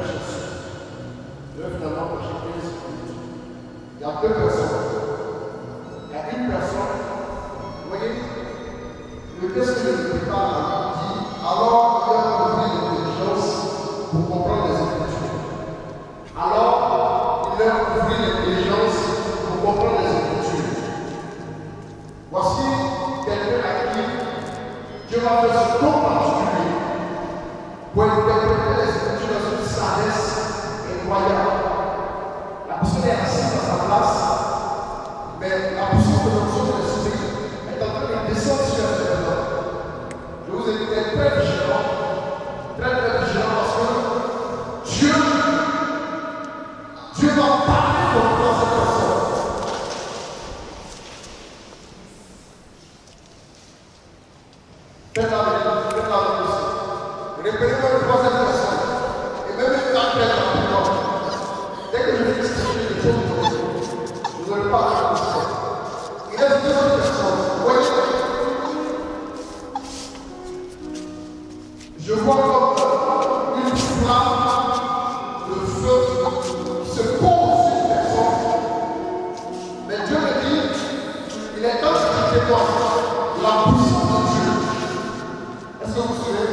Je vais finalement prêcher 15 minutes. Il y a deux personnes. Il y a une personne, vous voyez, le texte que je prépare dit alors il y a ouvert l'intelligence pour comprendre les Écritures. Alors il leur ouvrit l'intelligence pour comprendre les Écritures. Voici quelqu'un à qui Dieu va faire ce don particulier pour interpréter les Écritures dans une sagesse incroyable. La personne est assise à sa place, mais la puissance de l'onction de l'esprit est en train de descendre sur la personne. Je vous ai dit d'être très vigilant parce que Dieu va parler dans cette personne. Faites la même aussi. Répétez-moi une troisième personne. Et même une quatrième rapidement. Dès que je vais expliquer les choses de Dieu, vous n'aurez pas à faire. Il reste deux autres personnes. Vous voyez? Je vois comme une flamme de feu qui se pose sur une personne. Mais Dieu me dit, il est temps que tu témoignes la puissance de Dieu. Est-ce que vous vous souvenez?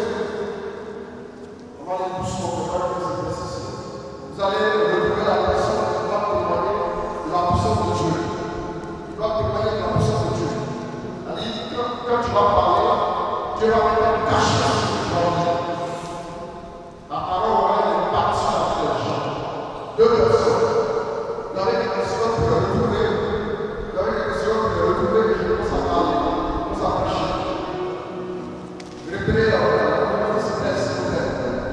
On va aller doucement pour faire des exercices. Vous allez retrouver la personne qui va témoigner de la puissance de Dieu. Il va témoigner de la puissance de Dieu. C'est-à-dire, quand tu vas parler, Dieu va mettre un cachet sur ce que tu vas dire. La parole aura un impact sur la vie des gens. Deux personnes. Vous avez des questions pour les retrouver. Vous avez des questions pour les retrouver et je commence à parler. Je commence à prêcher. Répétez la parole, s'il vous plaît, s'il vous plaît.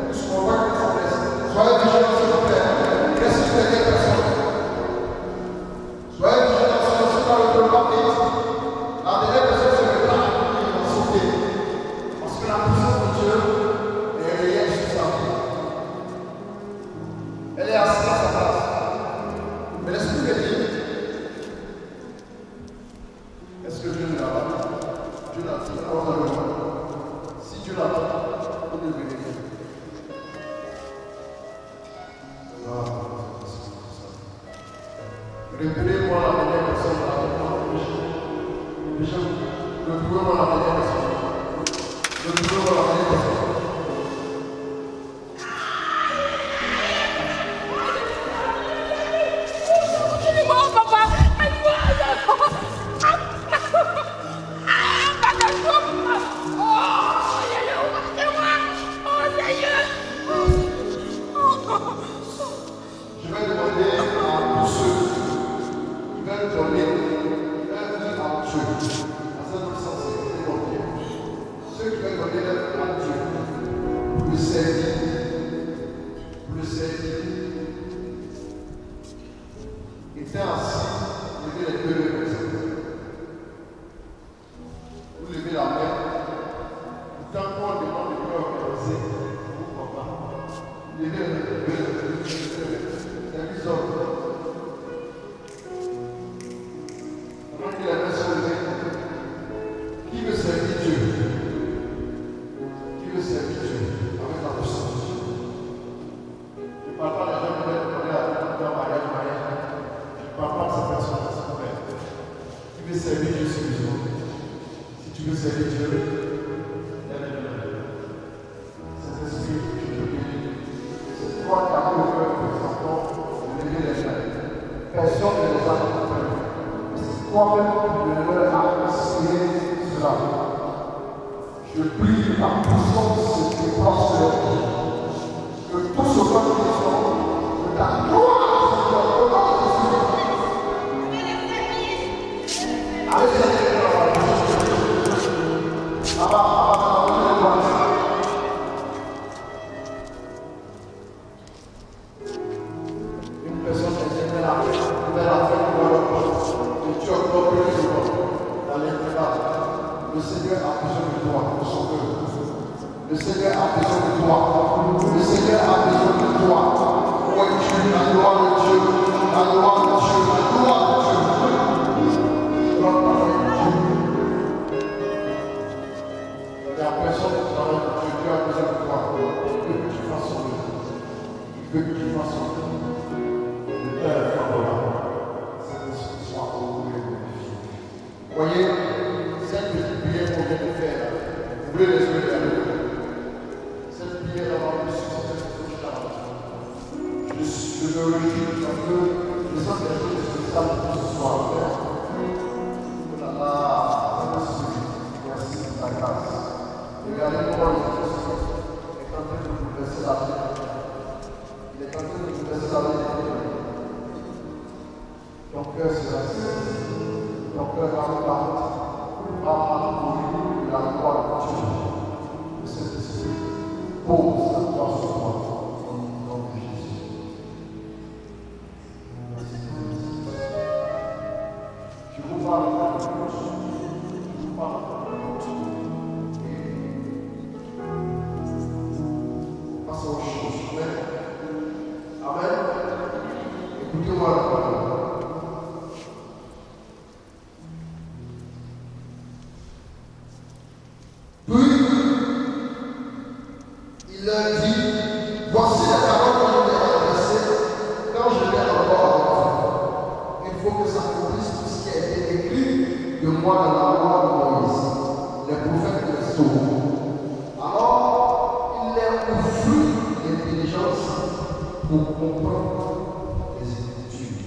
Nous sommes en s'il vous plaît. Soyez vigilants, s'il vous plaît. Qu'est-ce que c'est des personnes? Soyez vigilants, si on dans le programme, la dernière personne se mettra à courir, à sauter. Parce que la puissance de Dieu est réelle sur sa vie. Elle est assise à sa place. Mais l'esprit me dit, est-ce que Dieu ne l'a pas dit? Dieu l'a dit, alors on le voit. Si Dieu l'a dit, on ne verra rien. Répétez-moi la dernière personne, retrouvez-moi la dernière personne. Retrouvez-moi la dernière personne. Je vais demander à tous ceux qui veulent donner leur vie à Dieu. À cet sens, c'est demander. Ceux qui veulent donner leur vie à Dieu pour le servir. Pour le servir. Étaient assis, levez les deux personnes. Vous levez la main. Tant qu'on demande de bien organiser, pourquoi pas? Levez les deux. C'est bizarre. Pendant que la main sont levées, qui veut servir Dieu? Qui veut servir Dieu avec la puissance de Dieu? Je ne parle pas des gens qui veulent demander à Dieu en mariage. Je ne parle pas de ces personnes-là, s'il vous plaît. Qui veut servir Dieu sérieusement? Si tu veux servir Dieu, cet esprit, je te bénis. C'est toi qui as vu le cœur de tes enfants. Personne ne les a compris. C'est toi-même qui leur a enseigné cela. Je prie que la puissance se déploie sur leur vie. Que tout ce que nous faisons, que ta gloire se déploie. Allez, une personne qui est là, qui va la faire pour le Dieu dans l'intervalle. Le Seigneur a besoin de toi pour son peuple. Le Seigneur a besoin de toi. Le Seigneur a besoin de toi. Oh Dieu, la gloire de Dieu, la gloire de Dieu, la gloire de Dieu. La personne qui travaille pour Dieu, Dieu a besoin de toi. Il veut que tu fasses son œuvre. Il veut qu'il fasse le Père favorable. Cette discussion a beaucoup bénéfice. Vous voyez, cette petite prière qu'on vient de faire, vous voulez les yeux fermés. Cette prière d'avoir le succès de ce charme. Je me réjouis parce que je sens quelque chose de spécial pour ce soir. Oh là là, merci de ta grâce. Regardez comment il est en train de vous laisser la vie. Il est en train de vous laisser la vie. Ton cœur sera saisi. Ton cœur va repartir. Va parcourir la gloire de Dieu. De cet esprit. Pose la gloire sur moi. Au nom de Jésus. Je vous parle de la bouche. Je vous parle de la bouche. Passons aux choses. Amen. Amen. Écoutez-moi la parole. Puis, il leur dit, voici la parole que je vais adresser quand je vais encore avec vous. Il faut que s'accomplisse tout ce qui a été écrit de moi dans la loi de Moïse, les prophètes de Saul. Alors, il leur offrit l'intelligence pour comprendre les Écritures.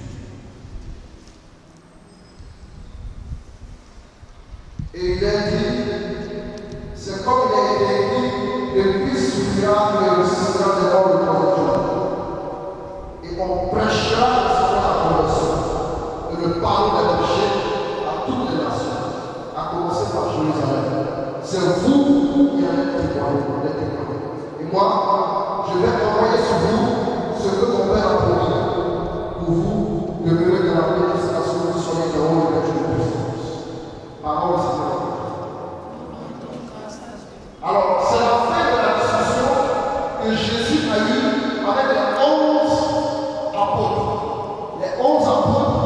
Et il leur dit, c'est comme il a été écrit, depuis souffrira le Seigneur des morts le troisième jour. Et on prêchera le Seigneur à la conversion et le pardon des péchés à toutes les nations, à commencer par Jérusalem. C'est vous qui allez témoigner. Et moi, je vais envoyer sur vous ce que mon Père a promis pour vous demeurer dans la paix jusqu'à ce que vous soyez dans le de puissance. Parole Seigneur. Alors, c'est la fin de la discussion que Jésus a eue avec les 11 apôtres. Les 11 apôtres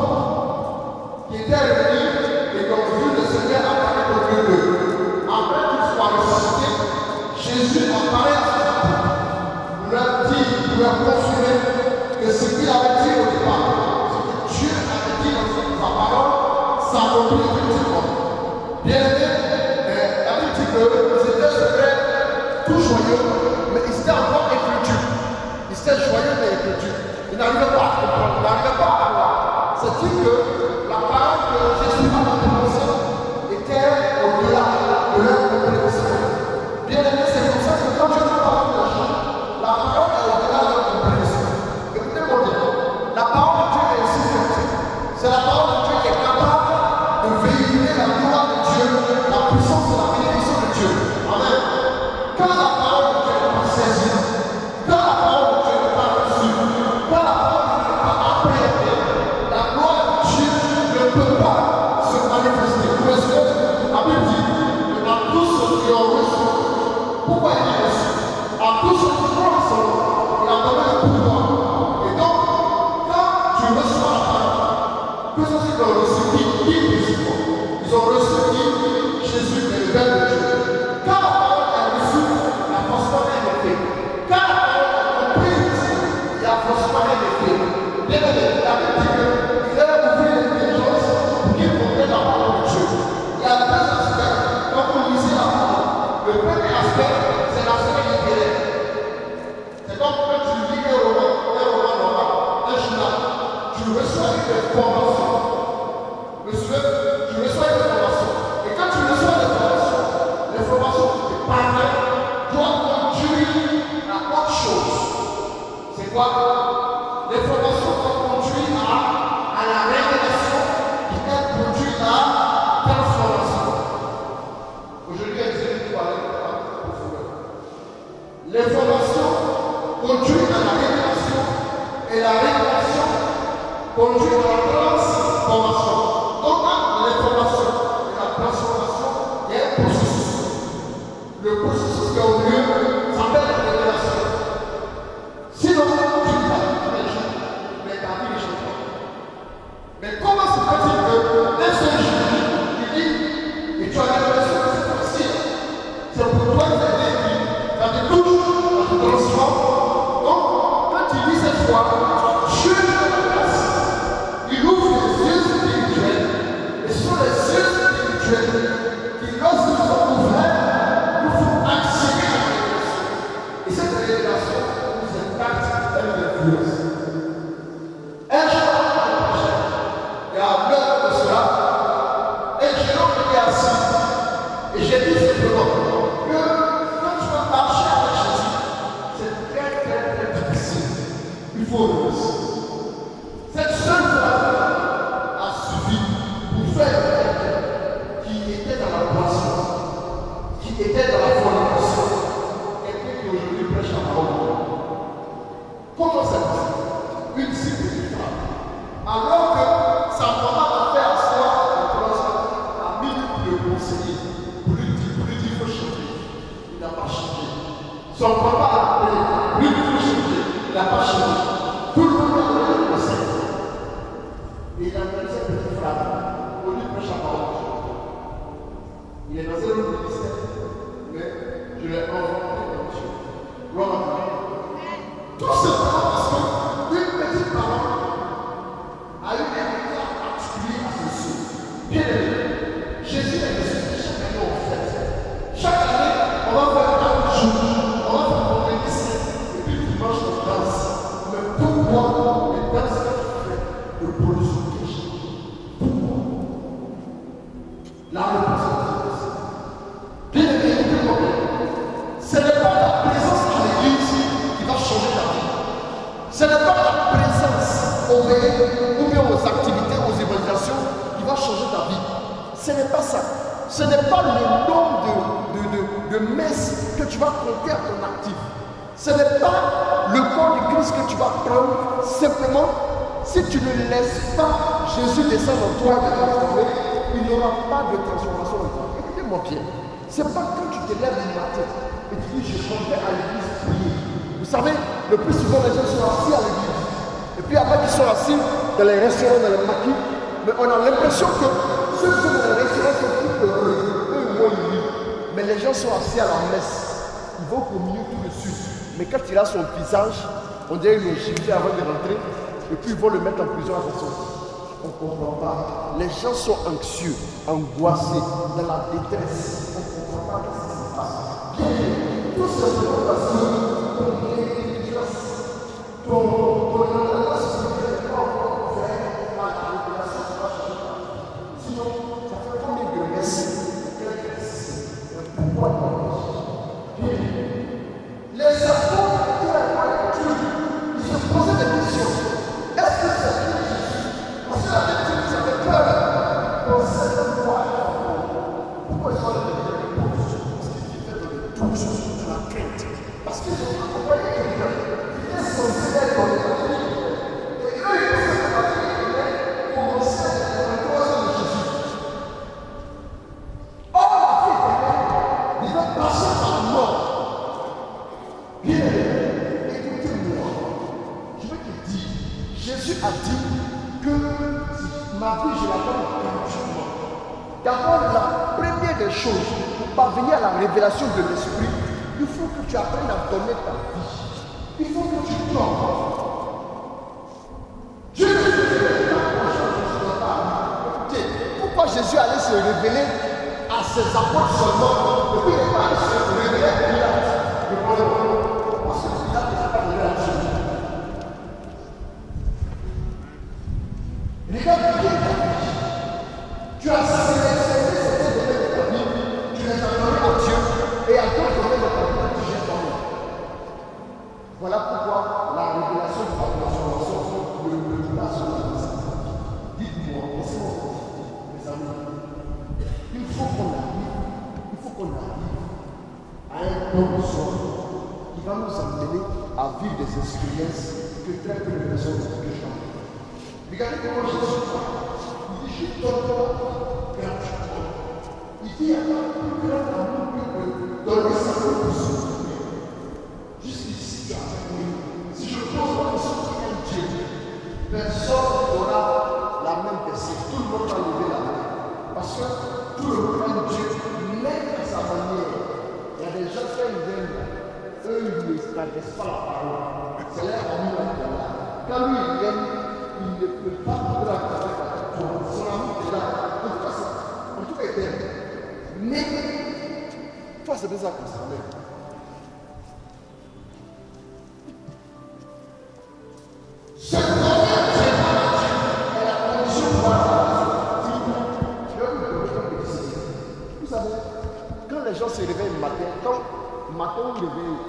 qui étaient réunis et qui ont vu le Seigneur apparaître au milieu d'eux. Après qu'ils soient ressuscités, Jésus apparaît à ses apôtres. Pour leur dire, pour leur confirmer que ce qu'il avait dit au départ, ce que Dieu avait dit dans sa parole, s'accomplit effectivement. Bien aimé, la Bible dit qu'ils étaient secrets, tout joyeux, mais ils étaient encore incrédules. Ils étaient joyeux mais incrédules. Ils n'arrivaient pas à comprendre, ils n'arrivaient pas à voir. C'est-à-dire que la parole que Jésus a prononcée était au-delà de leur compréhension. Bien aimé, c'est comme ça que quand Dieu nous parle de gens, la parole est au-delà de leur compréhension. Écoutez-moi bien, la parole de Dieu est aussi fertile. C'est la parole de Dieu qui est capable de véhiculer la gloire de Dieu, la puissance et la bénédiction de Dieu. Amen. Quand la parole de Dieu n'est pas saisie, quand la parole de Dieu n'est pas reçue, quand la parole de Dieu n'est pas appréhendée, la gloire de Dieu ne peut pas se manifester. Parce que la Bible dit que à tous ceux qui ont reçu, pourquoi il a reçu? À tous ceux qui croient en son nom, il a donné le pouvoir. Et donc, quand tu reçois la parole, que ce soit dans le reçu, qui ils ont reçu qui? Jésus est le Père de Dieu. Quand la parole est reçue, la forcément elle est faite. Quand la parole est comprise, il y a forcément elle est faite. Bien aimé, la Bible dit qu'il a ouvert l'intelligence pour qu'il comprenne la parole de Dieu. Il y a deux aspects. Quand vous lisez la parole, le premier aspect, c'est l'aspect littéraire. C'est comme quand tu lis un roman normal, un journal, tu reçois une information. Monsieur, tu reçois une information. Et quand tu reçois l'information qui te parvient doit conduire à autre chose. C'est quoi? L'information doit conduire à la révélation qui est conduite à la transformation. Aujourd'hui, elle dit que tu parles de profondeur. L'information conduit à la révélation et la révélation conduit à la transformation. Donc, l'information et la transformation, il y a un processus. Le processus qui a eu lieu s'appelle la révélation. Sinon, tu ne vas pas les gens, mais ta vie ne change pas. Mais comment se fait-il qu'un seul jour, il dit, et tu as la révélation de cette fois-ci, c'est pour toi que tu as été écrit, ça te touche, ça te transforme. Donc, quand tu dis fois, Dieu dans la grâce, il ouvre les yeux spirituels, et ce sont les yeux spirituels qui, lorsqu'ils sont ouverts, nous font accéder à la révélation. Et cette révélation nous impacte et nous influence. Un jour, il y a l'heure de cela, un jeune homme était assis, et j'ai dit simplement que quand tu vas marcher avec Jésus, c'est très très très difficile. Il faut renoncer. Cette seule phrase a suffi pour faire quelqu'un qui était dans la boisson, qui était dans la fornication, quelqu'un qui aujourd'hui prêche la parole de Dieu. Comment ça se dit? Une simple femme. Alors que sa maman a fait asseoir la crosse à minute de conseiller pour lui dire il faut changer. Il n'a pas changé. Son papa a appelé, lui il faut changer. Il n'a pas changé. Tout le monde a donné le conseil. Et il a donné cette petite phrase pour lui prêcher la parole. Il est dans un autre ministère, mais je l'ai rencontré comme Dieu. Gloire à Dieu. Tout simplement parce qu'une petite parole a eu un éclat particulier à ses yeux. Bien aimé, Jésus est Jésus que chaque année on fête. Chaque année, on va faire un jour, on va faire un vendredi et puis dimanche on danse. Mais pourquoi les danses que tu fais ne produisent quelque chose? Pourquoi? La représentation. Bien aimé, écoutez-moi. Ce n'est pas ta présence à l'église qui va changer ta vie. Ce n'est pas ta présence au veillées ou bien aux activités, aux évangélisations qui va changer ta vie. Ce n'est pas ça. Ce n'est pas le nombre de messes que tu vas compter à ton actif. Ce n'est pas le corps de Christ que tu vas prendre. Simplement, si tu ne laisses pas Jésus descendre en toi et te transformer, il n'y aura pas de transformation en toi. Écoutez-moi bien. Ce n'est pas quand tu te lèves le matin et tu dis je vais à l'église prier. Vous savez, le plus souvent les gens sont assis à l'église. Et puis après qu'ils sont assis dans les restaurants, dans les maquis, mais on a l'impression que ceux qui sont dans les restaurants sont plus heureux. Eux, moi, ils vivent. Mais les gens sont assis à la messe. Ils vont au milieu tout de suite. Mais quand il a son visage, on dirait qu'il est giflé avant de rentrer. Et puis ils vont le mettre en prison à façon. On ne comprend pas. Les gens sont anxieux, angoissés, dans la détresse. On ne comprend pas ce qui se passe. Bien, tout simplement parce que ton religion, ton endroit spirituel n'est pas encore ouvert à la révélation de la chose. Sinon, ça fait combien de messes? Pourquoi pas? Les apôtres étaient à la lecture. Ils se posaient des questions. Est-ce que c'est Jésus? Parce que la lecture, ça fait peur. On sait pourquoi. Pourquoi ils sont allés dans les réponses? Parce qu'ils vivaient dans le doute, dans la crainte. Parce qu'ils ont accompagné quelqu'un qui était censé être dans les familles. Et eux, ils pensaient que la famille commençait dans le croisement de Jésus. Or, la vie éternelle devait passer par la mort. Bien, écoutez-moi. Je vais te dire, Jésus a dit que ma vie, je la donne gratuitement. D'abord, la première des choses, pour parvenir à la révélation de l'Esprit, il faut que tu apprennes à donner ta vie. Il faut que tu donnes. Dieu ne se révèle pas aux gens qui ne sont pas. Écoutez, pourquoi Jésus allait se révéler à ses apôtres seulement, et puis il n'est pas allé se révéler à Pilate? Parce que Pilate n'a pas donné à Jésus. Regarde bien ta vie. Tu as sélectionné certains domaines de ta vie, tu les as donnés à Dieu, et à d'autres domaines de ta vie, tu jettes en eux. Voilà pourquoi la révélation de la transformation ne peut pas se faire. Dites-moi, laissez-moi vous dire, mes amis, il faut qu'on arrive à un bon sort qui va nous amener à vivre des expériences que très peu de personnes ont pu changer. Regardez comment Jésus parle. Il dit, je donne gratuitement. Il dit, il n'y a pas plus grand amour que de donner sa vie pour souffrir. Jusqu'ici, tu as fait. Si je pose la question à un Dieu, personne n'aura la même personne. Tout le monde va lever la main. Parce que tout le monde a Dieu, même à sa manière. Il y a des gens qui viennent, eux, ils ne connaissent pas la parole. C'est leur amour à c'est bien ça comme ça. Cette première est la condition pour vous savez, quand les gens se réveillent le matin, quand le matin on réveille,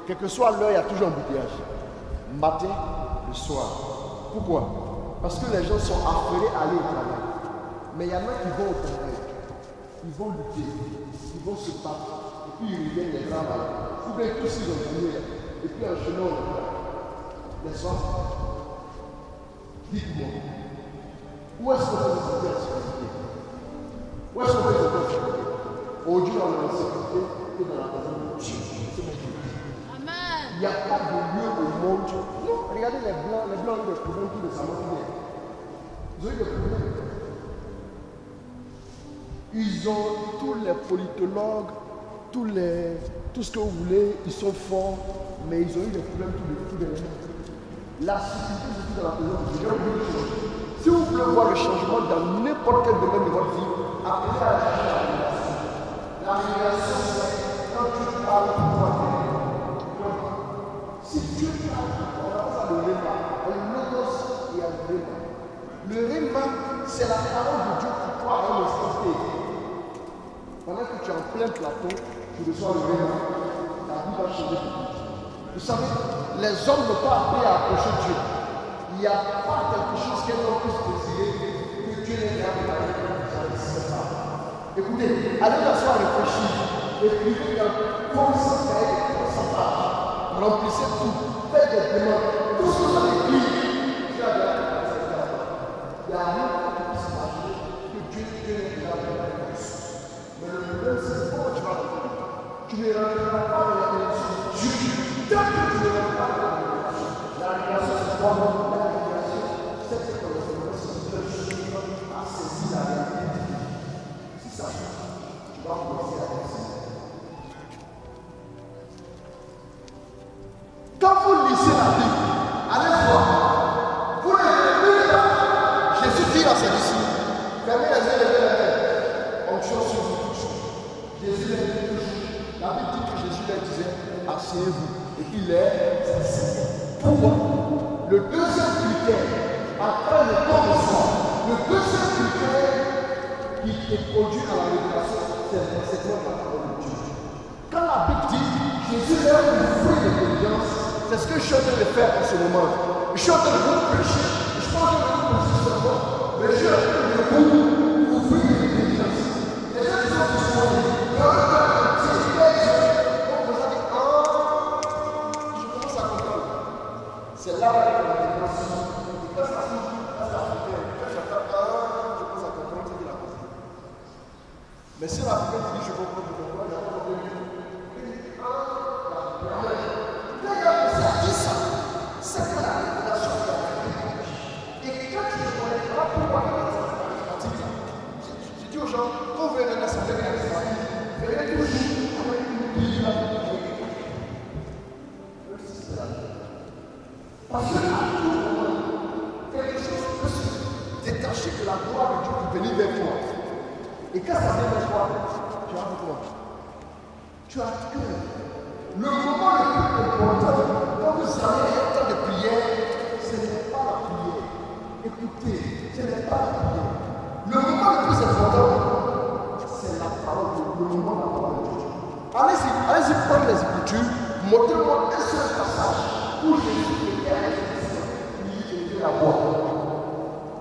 quelle que soit l'heure, il y a toujours un embouteillage. Matin, le soir. Pourquoi? Parce que les gens sont affolés à aller au travail. Mais il y en a qui vont au travail. Ils vont lutter, ils vont se battre, et puis ils reviennent les bras malades. Ou bien tous ils ont gagné, et puis en chemin on le voit. N'est-ce pas? Dites-moi, où est-ce qu'on peut se sentir en sécurité? Où est-ce qu'on peut se sentir en sécurité? Aujourd'hui on est en sécurité que dans la maison de Dieu. Amen. Il n'y a pas de lieu au monde. Non, regardez les blancs ont des problèmes tout récemment. Ils ont eu des problèmes. Ils ont tous les politologues, tout ce que vous voulez, ils sont forts, mais ils ont eu des problèmes tous les jours. La sécurité, c'est tout dans la présence de Dieu. Si vous voulez voir le changement dans n'importe quel domaine de votre vie, appelez à la révélation. La révélation, c'est quand Dieu parle pour toi. Si Dieu parle pour toi, on appelle ça le réma. Le logos et le réma. Le réma, c'est la parole de Dieu pour toi à un instant T. Pendant que tu es en plein plateau, tu reçois le réma. Ta vie va changer. Vous savez, les hommes n'ont pas appris à approcher Dieu. Il n'y a pas quelque chose qu'un homme puisse désirer que Dieu n'ait pas fait. Écoutez, allez t'asseoir à réfléchir. Écrivez comme ça, remplissez tout. Faites des demandes. Tout ce que vous avez écrit, Dieu a déjà fait. Il n'y a rien qui puisse imaginer que Dieu n'ait pas fait. Mais le problème, c'est comment tu vas le faire. Tu ne rentreras pas dans la révélation de Dieu. Tant que tu ne rentres pas dans la révélation, la révélation, c'est quoi? La révélation, c'est que le Seigneur a saisi la réalité. Si ça change, tu vas commencer à penser. Quand vous lisez la Bible, allez voir. Vous les là, Jésus dit à ses disciples, fermez les yeux, levez les mains. Onction sur vous tous. Jésus les touche. La Bible dit que Jésus leur disait, asseyez-vous. Et puis les pourquoi? Le deuxième critère, après le temps de foi, le deuxième critère qui est produit à la révélation, c'est l'enseignement de la parole de Dieu. Quand la Bible dit Jésus leur le fruit de l'intelligence, c'est ce que je suis en train de faire en ce moment. Je suis en train de vous prêcher, je suis en train de vous prêcher seulement, mais je suis en train de vous ouvrir l'intelligence. Les gens qui sont disposés, c'est là où la révélation. Et quand ça s'ouvre, quand ça s'ouvre, quand chacun je commence à comprendre ce qu'il a compris. Mais si l'Africain dit je comprends, il n'y a pas de problème. C'est à dire ça. C'est que la révélation est arrivée. Et quand tu ne connais pas pourquoi je dis aux gens, quand vous venez à l'assemblée de la venez toujours avec une Bible. Parce que à tout moment, quelque chose peut se détacher de la gloire de Dieu pour venir vers toi. Et quand ça vient vers toi, tu as quoi? Tu as cœur. Le moment le plus important, quand vous avez un temps de prière, ce n'est pas la prière. Écoutez, ce n'est pas la prière. Le moment le plus important, c'est la parole de Dieu. Le moment de la parole de Dieu. Allez-y prendre les Écritures, montrez-moi un seul passage où Jésus était à il était à boire.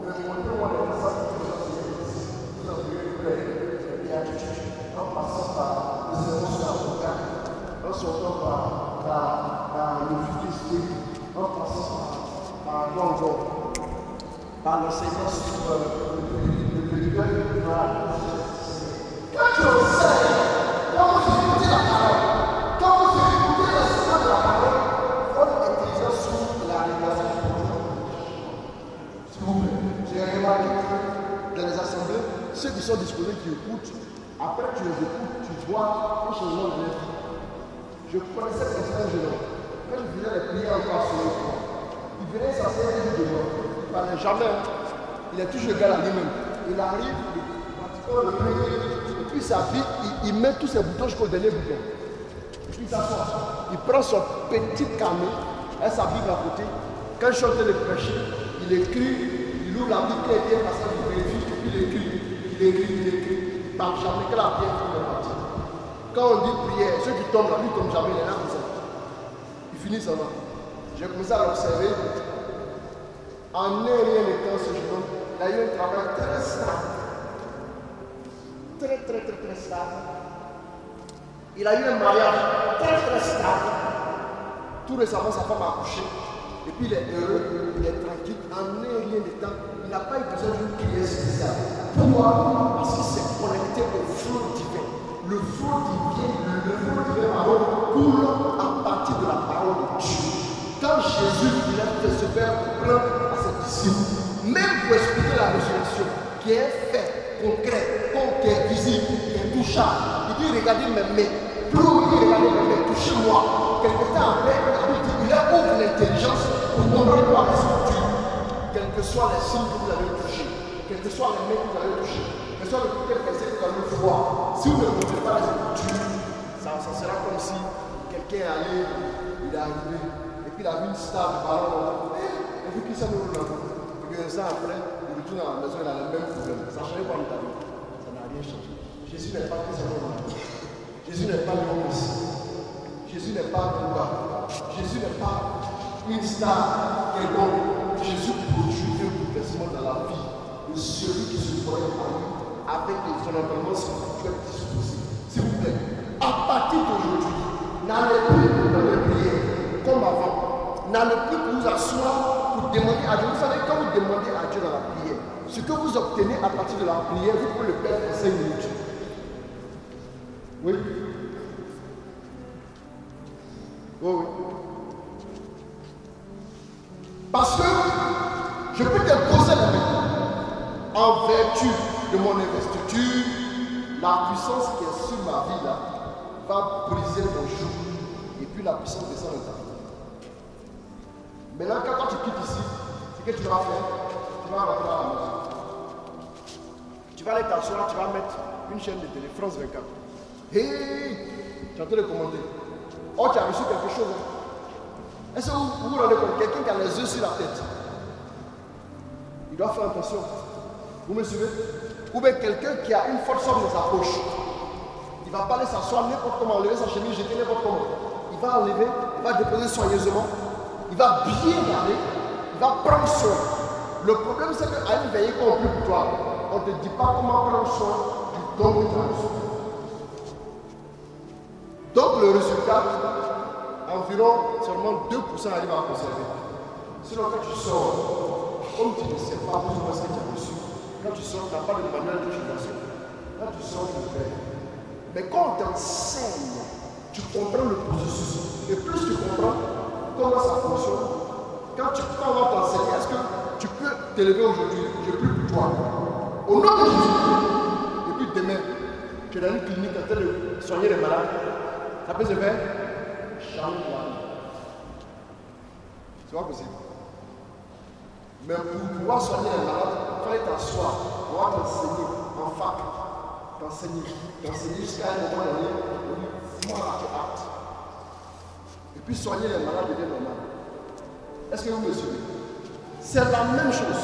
Mais montrez-moi les passages que vous avez fait, en passant par les émotions avocats, en sortant par le fils en passant par l'enseignement sur le pédicule. Quand tu enseignes, quand vous écoutez la parole, quand vous écoutez l'enseignement de la parole, votre intelligence s'ouvre la révélation du projet. S'il vous plaît, j'ai remarqué que dans les assemblées, ceux qui sont disposés, qui écoutent, après tu les écoutes, tu vois un changement de vie. Je connaissais ce jeune homme. Quand je faisais les prières encore sur le corps, il venait s'asseoir et il ne parlait jamais. Il est toujours égal à lui-même. Il arrive, pratiquement le prier, et puis puis il s'habille, il met tous ses boutons jusqu'au dernier bouton. Et puis il s'assoit. Il prend son petit carnet, elle s'habille à côté. Quand je suis en train de prêcher, il écrit, il ouvre la Bible, il vient passer, il vérifie, et puis il écrit. Il parle jamais que la prière finit partie. Quand on dit prière, ceux qui tombent là, lui comme jamais, il est là comme ça. Il finit ça là. J'ai commencé à l'observer. En un rien de temps, ce jeune homme, il a eu un travail très stable. Très stable. Il a eu un mariage très stable. Tout récemment, sa femme a accouché. Et puis il est heureux, il est tranquille. En un rien de temps, il n'a pas eu besoin d'une prière spéciale. Pourquoi? Parce qu'il s'est connecté au flot divin. Le flot divin coule à partir de la parole de Dieu. Quand Jésus voulait se faire prendre à ses disciples, même pour expliquer la résurrection, qui est un fait concret, qui est visible, qui est touchable, il dit regardez mes mains, plus il dit regardez mes mains, touchez-moi. Quelque temps après, il ouvre l'intelligence pour comprendre quoi les structures, quels que soient les signes que vous allez toucher, quels que soient les mains que vous allez toucher, quel que soit le côté que vous allez voir. Si vous ne montrez pas les structures, ça sera comme si quelqu'un est allé, il est arrivé. Il a vu une star de ballon. Et puis qui s'en ouvre là. Et ça après, il retourne à la maison, il a le même problème. Ça ne change pas dans ta vie. Ça n'a rien changé. Jésus n'est pas Christ. Jésus n'est pas l'homme ici. Jésus n'est pas Bouddha. Jésus n'est pas une star quelconque. Jésus produit un bouleversement dans la vie de celui qui se croit à lui avec les fondamentaux spirituels disposés. S'il vous plaît, à partir d'aujourd'hui, n'allez plus dans les prières comme avant. N'allez plus vous asseoir pour demander à Dieu. Vous savez, quand vous demandez à Dieu dans la prière, ce que vous obtenez à partir de la prière, vous pouvez le perdre en 5 minutes. Oui. Oui. Parce que je peux t'imposer la main. En vertu de mon investiture, la puissance qui est sur ma vie là va briser ton joug. Et puis la puissance descend de ta vie. Maintenant, quand tu quittes ici, ce que tu vas faire, tu vas rentrer à la maison. Tu vas aller t'asseoir, tu vas mettre une chaîne de télé, France 24. Hey, tu es en train de commenter. Oh, tu as reçu quelque chose. Est-ce que vous vous rendez compte, quelqu'un qui a les yeux sur la tête, il doit faire attention. Vous me suivez? Ou bien quelqu'un qui a une forte somme dans sa poche. Il ne va pas aller s'asseoir n'importe comment, enlever sa chemise, jeter n'importe comment. Il va enlever, il va déposer soigneusement. Il va bien garder, il va prendre soin. Le problème, c'est qu'à une veillée qu'on prie pour toi, on ne te dit pas comment prendre soin du don que tu as reçu. Donc, le résultat, environ seulement 2% arrivent à conserver. Sinon, quand tu sors, comme tu ne sais pas plus ou moins ce que tu as reçu, quand tu sors, tu n'as pas de manuel de jubilation. Quand tu sors, tu le fais. Mais quand on t'enseigne, tu comprends le processus. Et plus tu comprends, comment ça fonctionne. Quand on va t'enseigner, est-ce que tu peux t'élever aujourd'hui? Je prie pour toi. Au nom de Jésus. Et puis demain, tu es dans une clinique en train de soigner les malades. Ça peut se faire? Jamais de la vie. C'est pas possible. Mais pour pouvoir soigner les malades, il fallait t'asseoir. On va t'enseigner en fac. T'enseigner jusqu'à un moment donné. On dit, moi, tu es apte. Et puis soigner les malades devient normal. Est-ce que vous me suivez? C'est la même chose.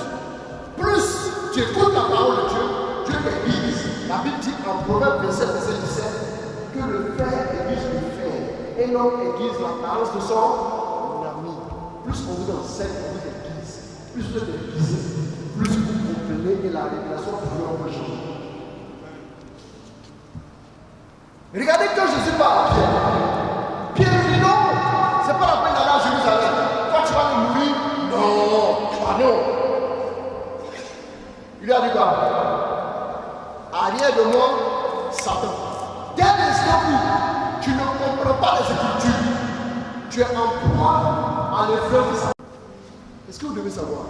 Plus tu écoutes la parole de Dieu, Dieu t'aiguise. La Bible dit en Proverbe 27, verset 17 que le fer aiguise le fer et l'homme aiguise l'apparence de son ami. Plus on vous enseigne, on vous aiguise. Plus vous êtes aiguisé, plus vous comprenez et la révélation pour changer. Regardez quand Jésus parle à Pierre. Pierre dit non, c'est pas la peine d'aller à Jérusalem. Quand tu vas le mourir, non. Il lui a dit quoi? Arrière de moi, Satan. Dès l'instant où tu ne comprends pas les Écritures, tu es en proie à l'effet de Satan. Est-ce que vous devez savoir?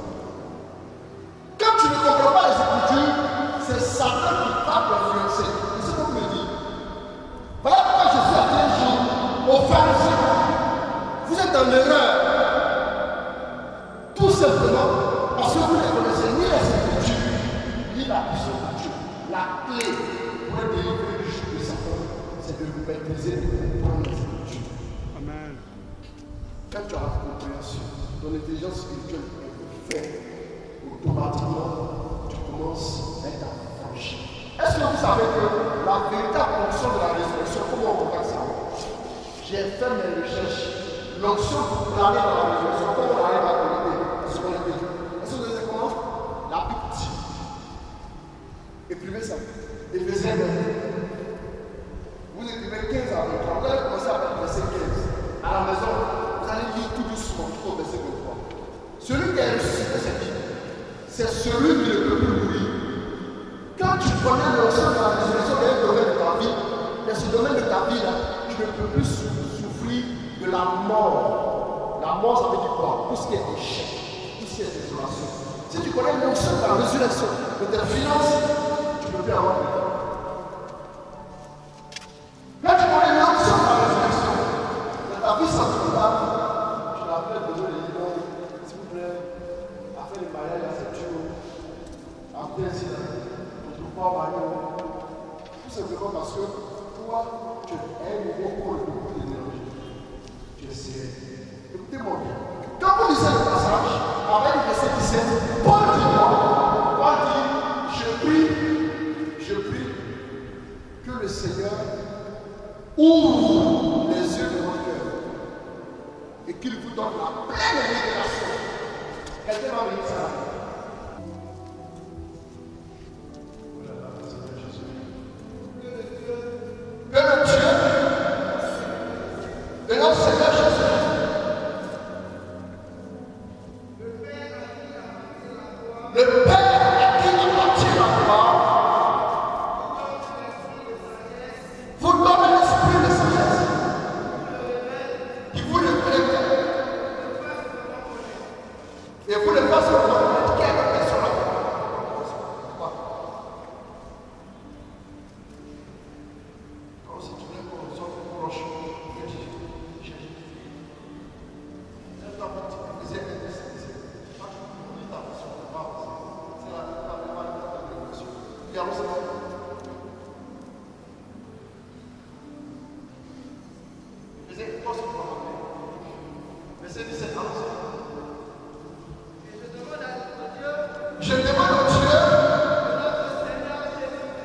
Quand tu ne comprends pas les Écritures, c'est Satan qui va t'influencer. C'est ce que vous me dites. Voilà pourquoi Jésus a dit un jour aux pharisiens, vous êtes en erreur. Tout simplement parce que vous ne connaissez ni les Écritures, ni la puissance de Dieu. La clé pour pourrait délivrer le jour de Satan, c'est de maîtriser, de comprendre les Écritures. Amen. Quand tu as la compréhension, ton intelligence spirituelle est faite, automatiquement, tu commences à être affranchi. Est-ce que vous savez que la véritable fonction de la résurrection, comment on regarde ça? J'ai fait mes recherches. L'onction pour aller dans la résurrection, comment on arrive à connaître ce qu'on a dit? Est-ce que vous savez comment? La Bible dit. Écrivez ça. Éphésiens 1. Vous écrivez 15 à 23. Vous allez commencer à faire verset 15. À la maison, vous allez lire tout doucement jusqu'au verset 23. Celui qui est ressuscité, c'est qui? C'est celui qui ne peut plus mourir. Quand tu connais l'onction de la résurrection dans un domaine de ta vie, dans ce domaine de ta vie là, tu ne peux plus souffrir de la mort. La mort, ça veut dire quoi? Tout ce qui est échec, tout ce qui est désolation. Si tu connais l'onction de la résurrection de tes finances, tu ne peux plus avoir de temps. Quand tu connais l'onction de la résurrection de ta vie sentimentale, je l'appelle besoin de l'idée, s'il vous plaît, à faire les mariages à cette chose, à faire ainsi là, on ne trouve pas marier. Tout simplement parce que toi, tu es un nouveau pôle de beaucoup d'énergie. Tu es serré. Écoutez-moi bien. Quand vous lisez le passage, avec le verset 17, Paul dit quoi? Paul dit, je prie que le Seigneur ouvre les yeux de votre cœur et qu'il vous donne la pleine révélation. Quelqu'un va me dire ça. Que le Dieu de notre Seigneur Jésus, le Père à qui appartient la gloire, vous donne l'esprit de sagesse, qui vous le fait et vous le fasse reconnaître quelle personne la comme si tu voulais qu'on sorte pour roche. Je demande au Dieu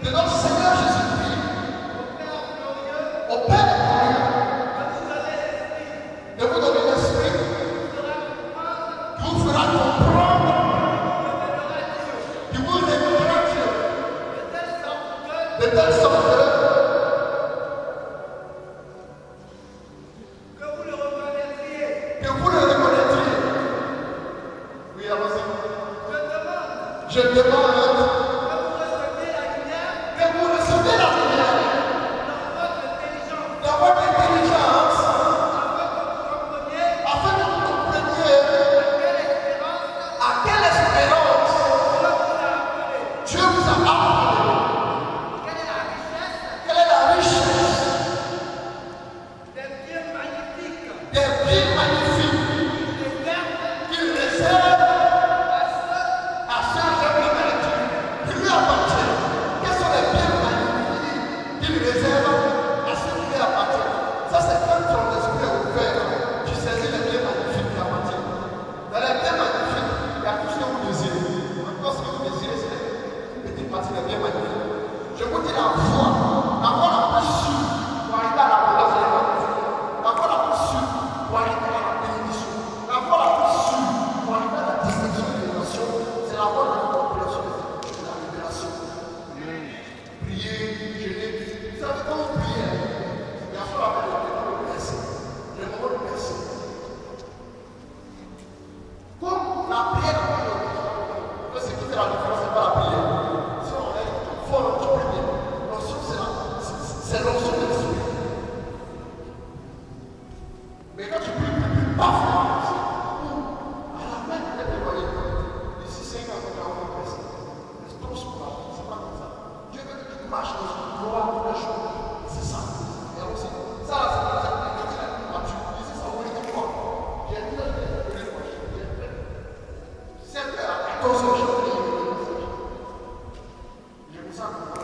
de notre Seigneur Jésus-Christ, au Père glorieux, de vous donner l'esprit qui vous fera comprendre, qui vous révélera Dieu, de telle sorte que vous le reconnaîtriez. Oui, allons-y. Je demande que vous receviez la lumière dans votre intelligence afin que vous compreniez à quelle espérance Dieu vous a appelé. Quelle est la richesse des biens magnifiques qu'il réserve à ceux qui lui appartiennent. Quels sont les biens magnifiques qu'il réserve à ceux qui lui appartiennent? Ça, c'est quand ton esprit est ouvert, tu saisis les biens magnifiques qui appartiennent. Dans les biens magnifiques, il y a tout ce que vous désirez. Encore ce que vous désirez, c'est une petite partie des biens magnifiques. Je vous dis la voie la plus sûre pour arriver à la relance des magnifiques. La voie la plus sûre pour arriver à la bénédiction. La voie la plus sûre pour arriver à la distinction des nations, c'est la voie de la compréhension de la révélation. Prier, jeûner. Vous savez quand vous priez, il y a ce qu'on appelle le moment de percer. Le moment de percer. Comme la prière, c'est qui fait la différence, c'est pas la prière. Si on est fort dans notre prière, c'est l'onction de l'esprit. Mais quand tu pries, paf, à la fin, tu peux témoigner. D'ici 5 ans, tu vas avoir un personne. Mais c'est pas comme ça. Dieu veut que tu marches dans une gloire de la chose. C'est ça. Et alors, ça, c'est comme ça. Quand tu dis, c'est ça, oui, tu crois. J'ai dit, c'est fait à 14 heures, j'ai dit, je vous sens comme ça.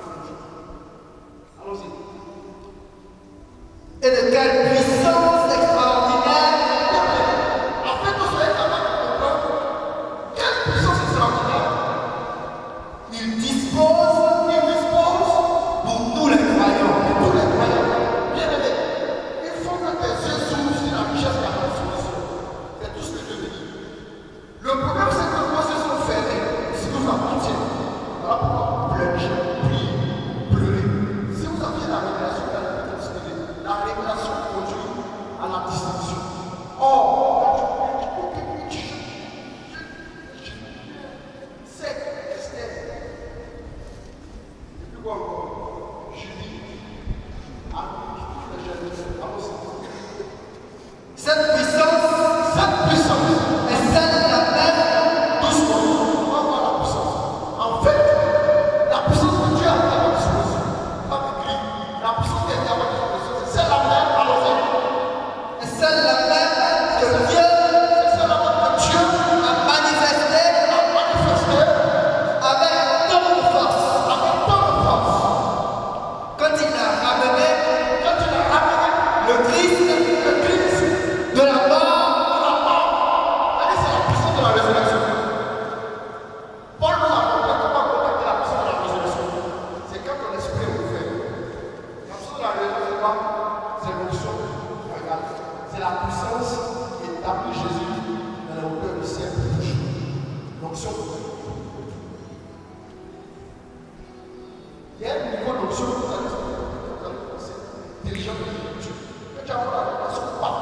l'évolution, vous allez commencer déjà de l'écriture. Quand tu as la révélation, pas.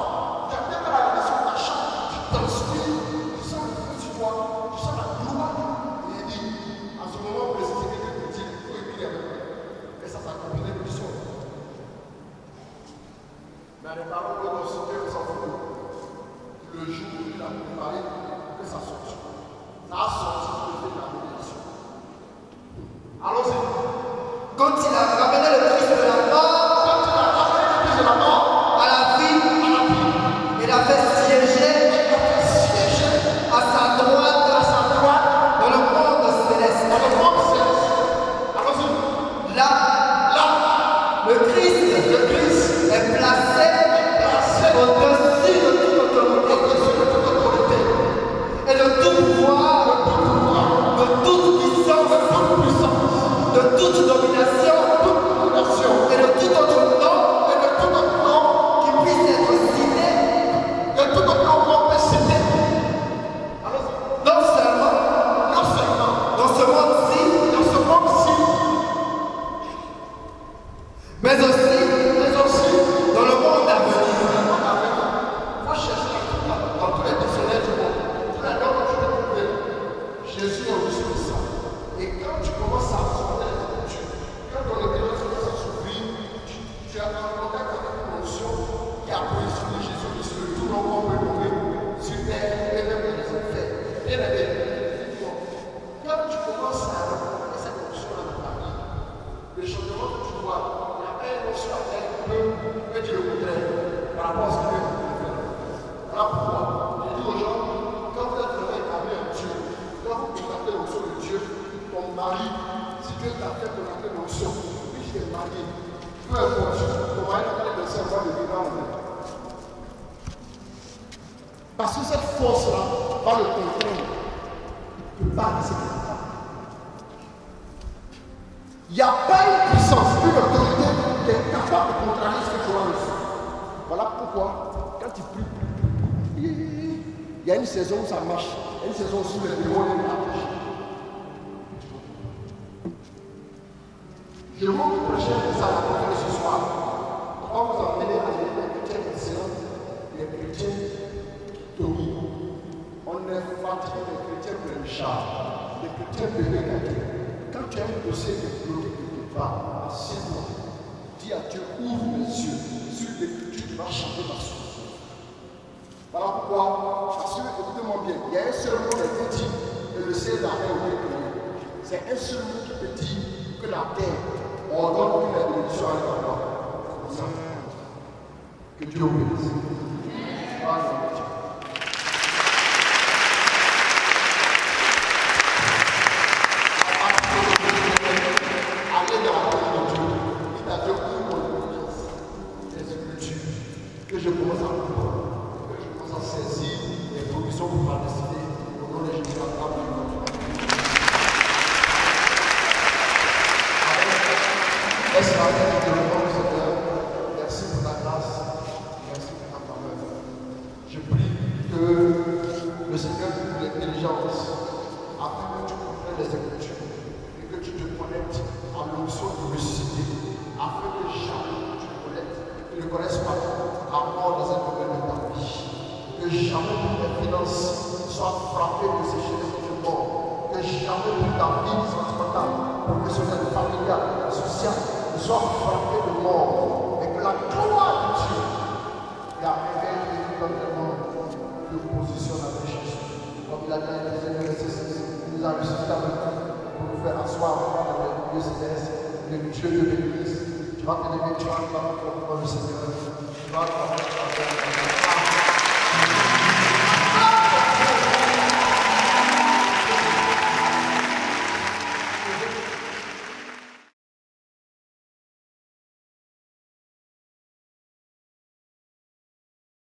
Tu as même la révélation de la chambre, tu t'inspires, tu sens le feu sur toi, tu sens la gloire. Et il dit, à ce moment précis, c'est quelqu'un qui dit, il faut écrire avec moi. Et ça s'accompagne de l'évolution. Mais les parents vont consulter que ça fout. Le jour où il a préparé, que ça sorte. Ça a sorti pour le fait de la révélation. Allons-y. Quand il a ramené le Christ de la mort, à la vie, il a fait siéger à sa droite, dans le monde céleste. Allons-y. Là, le Christ est placé au-dessus de toute autorité et de tout pouvoir, de toute puissance, de toute domination et de tout autre nom qui puisse être cité, non seulement dans ce monde-ci, mais aussi dans le monde à venir. Il faut chercher dans tous les dictionnaires du monde. Tous les noms que tu peux trouver, Jésus est au-dessus de ça. Et quand tu commences à absorber les Écritures, quand ton intelligence commence à s'ouvrir, tu as un contact avec une notion qui a positionné Jésus sur le tout nom qu'on peut trouver sur terre et même dans les enfers. Bien aimé, quand tu commences à rencontrer cette notion-là dans ta vie, le changement que tu vois, il n'y a pas une notion à terre qui peut dire le contraire par rapport à ce que tu veux faire. Voilà pourquoi je dis aux gens, quand vous êtes vraiment établi en Dieu, quand vous contactez la notion de Dieu, ton mari, si Dieu t'a fait contacter la notion, puis je t'ai marié, peu importe, ton mari n'a pas les servants de vivre en fait. Parce que cette force-là va le comprendre. Il ne peut pas laisser comme ça. Il n'y a pas une puissance, une autorité qui est capable de contrarier ce que tu as reçu. Voilà pourquoi, quand tu pries, il y a une saison où ça marche, il y a une saison où les démons les marchent. Je veux vous prêcher ça à la conférence ce soir. On va vous emmener à les chrétiens excellents, les chrétiens Tony. On est fatigué des chrétiens Richard, des chrétiens bébés. Quand tu as un dossier qui est bloqué quelque part, assieds-toi. Dis à Dieu, ouvre mes yeux sur l'écriture, tu vas changer ma source. Voilà pourquoi, parce que, écoutez-moi bien, il y a un seul mot qui est dit que le ciel a été créé. C'est un seul mot qui peut dire que la terre ordonne que la bénédiction arrive à moi. Que Dieu bénisse. Allez dans la parole de Dieu. Il a Dieu pour les Écritures. Que je commence à comprendre. Que je commence à saisir les provisions pour ma destinée. Au nom de Jésus, à table de notre laisse la tête de l'homme, Seigneur. Merci pour ta grâce. Merci pour ta faveur. Je prie que le Seigneur nous donne l'intelligence afin que tu comprennes les Écritures et que tu te connectes à l'onction de ressusciter afin que jamais tu ne connaisses pas la mort dans un domaine de ta vie. Que jamais tes finances soient frappées de ces choses de mort. Que jamais ta vie sentimentale, professionnelle, familiale, sociale soit frappée de mort. Et que la gloire de Dieu et la merveille de l'éternellement te positionne avec Jésus. Comme il a dit à il nous a ressuscité avec nous pour nous faire asseoir dans les lieux célestes. Que Dieu te bénisse. Tu vas te lever, tu vas acclamer pour le Seigneur. Tu vas acclamer.